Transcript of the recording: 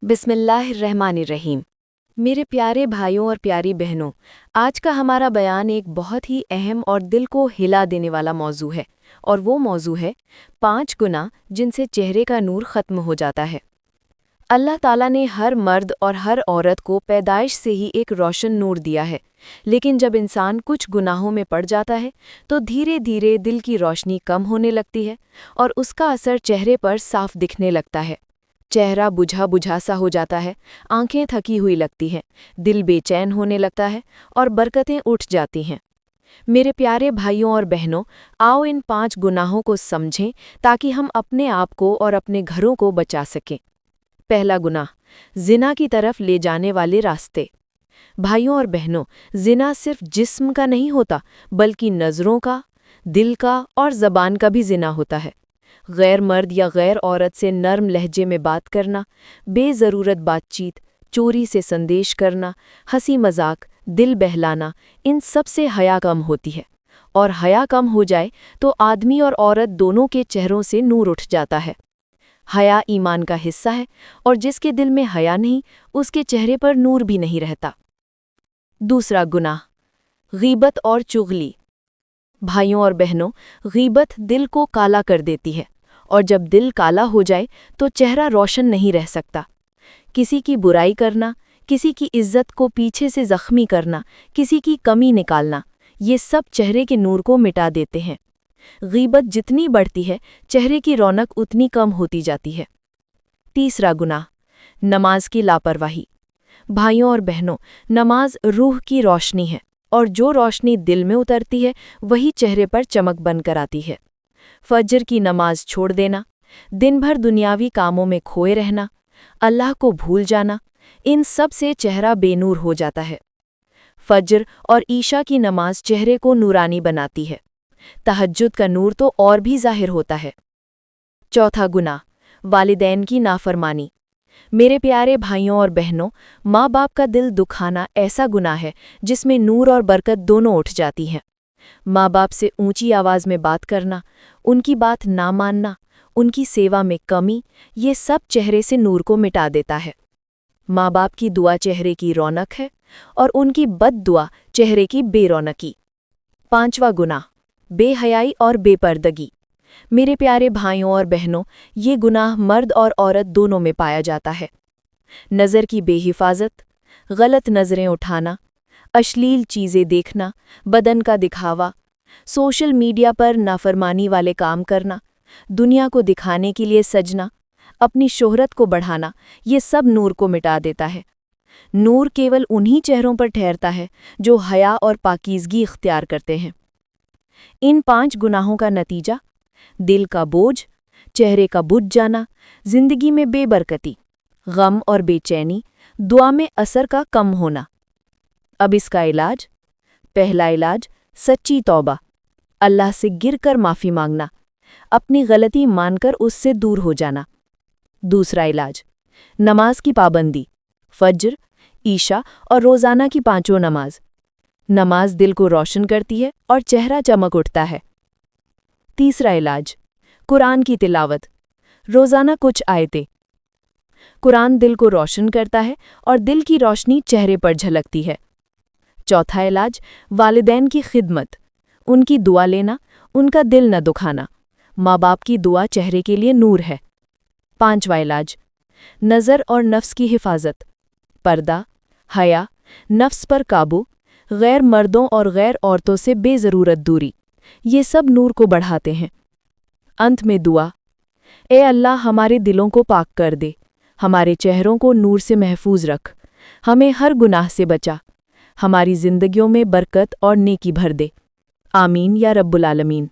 बिस्मिल्लाहिर्रहमानिर्रहीम। मेरे प्यारे भाइयों और प्यारी बहनों, आज का हमारा बयान एक बहुत ही अहम और दिल को हिला देने वाला मौजू है, और वो मौजू है 5 गुनाह जिनसे चेहरे का नूर ख़त्म हो जाता है। अल्लाह ताला ने हर मर्द और हर औरत को पैदाइश से ही एक रोशन नूर दिया है, लेकिन जब इंसान कुछ गुनाहों में पड़ जाता है तो धीरे धीरे दिल की रोशनी कम होने लगती है और उसका असर चेहरे पर साफ दिखने लगता है। चेहरा बुझा बुझा सा हो जाता है, आंखें थकी हुई लगती हैं, दिल बेचैन होने लगता है और बरकतें उठ जाती हैं। मेरे प्यारे भाइयों और बहनों, आओ इन 5 गुनाहों को समझें ताकि हम अपने आप को और अपने घरों को बचा सकें। पहला गुनाह, ज़िना की तरफ ले जाने वाले रास्ते। भाइयों और बहनों, ज़िना सिर्फ जिस्म का नहीं होता, बल्कि नज़रों का, दिल का और ज़बान का भी ज़िना होता है। गैर मर्द या गैर औरत से नर्म लहजे में बात करना, बेज़रूरत बातचीत, चोरी से संदेश करना, हंसी मजाक, दिल बहलाना, इन सब से हया कम होती है। और हया कम हो जाए तो आदमी और औरत दोनों के चेहरों से नूर उठ जाता है। हया ईमान का हिस्सा है, और जिसके दिल में हया नहीं, उसके चेहरे पर नूर भी नहीं रहता। दूसरा गुनाह, गीबत और चुगली। भाइयों और बहनों, गीबत दिल को काला कर देती है, और जब दिल काला हो जाए तो चेहरा रोशन नहीं रह सकता। किसी की बुराई करना, किसी की इज्जत को पीछे से जख्मी करना, किसी की कमी निकालना, ये सब चेहरे के नूर को मिटा देते हैं। गीबत जितनी बढ़ती है, चेहरे की रौनक उतनी कम होती जाती है। तीसरा गुनाह, नमाज की लापरवाही। भाइयों और बहनों, नमाज रूह की रोशनी है, और जो रोशनी दिल में उतरती है वही चेहरे पर चमक बनकर आती है। फजर की नमाज छोड़ देना, दिन भर दुनियावी कामों में खोए रहना, अल्लाह को भूल जाना, इन सब से चेहरा बेनूर हो जाता है। फजर और ईशा की नमाज चेहरे को नूरानी बनाती है। तहज्जुद का नूर तो और भी जाहिर होता है। चौथा गुनाह, वालिदैन की नाफरमानी। मेरे प्यारे भाइयों और बहनों, माँ बाप का दिल दुखाना ऐसा गुनाह है जिसमें नूर और बरकत दोनों उठ जाती हैं। माँ बाप से ऊंची आवाज़ में बात करना, उनकी बात ना मानना, उनकी सेवा में कमी, ये सब चेहरे से नूर को मिटा देता है। माँ बाप की दुआ चेहरे की रौनक है, और उनकी बद दुआ चेहरे की बेरौनकी। पांचवा गुनाह, बेहयाई और बेपर्दगी। मेरे प्यारे भाइयों और बहनों, ये गुनाह मर्द और औरत दोनों में पाया जाता है। नज़र की बेहिफाजत, गलत नज़रें उठाना, अश्लील चीज़ें देखना, बदन का दिखावा, सोशल मीडिया पर नाफरमानी वाले काम करना, दुनिया को दिखाने के लिए सजना, अपनी शोहरत को बढ़ाना, ये सब नूर को मिटा देता है। नूर केवल उन्हीं चेहरों पर ठहरता है जो हया और पाकीज़गी इख्तियार करते हैं। इन 5 गुनाहों का नतीजा, दिल का बोझ, चेहरे का बुझ जाना, जिंदगी में बेबरकती, गम और बेचैनी, दुआ में असर का कम होना। अब इसका इलाज, पहला इलाज सच्ची तौबा, अल्लाह से गिरकर माफ़ी मांगना, अपनी गलती मानकर उससे दूर हो जाना। दूसरा इलाज, नमाज की पाबंदी, फज्र, ईशा और रोज़ाना की 5 नमाज। नमाज दिल को रोशन करती है और चेहरा चमक उठता है। तीसरा इलाज, कुरान की तिलावत, रोज़ाना कुछ आयतें। कुरान दिल को रोशन करता है और दिल की रोशनी चेहरे पर झलकती है। चौथा इलाज, वालिदैन की खिदमत, उनकी दुआ लेना, उनका दिल न दुखाना। माँ बाप की दुआ चेहरे के लिए नूर है। पांचवा इलाज, नज़र और नफ्स की हिफाजत, पर्दा, हया, नफ्स पर काबू, गैर मर्दों और गैर औरतों से बेज़रूरत दूरी, ये सब नूर को बढ़ाते हैं। अंत में दुआ, ए अल्लाह, हमारे दिलों को पाक कर दे, हमारे चेहरों को नूर से महफूज रख, हमें हर गुनाह से बचा, हमारी जिंदगियों में बरकत और नेकी भर दे। आमीन या रब्बुल आलमीन।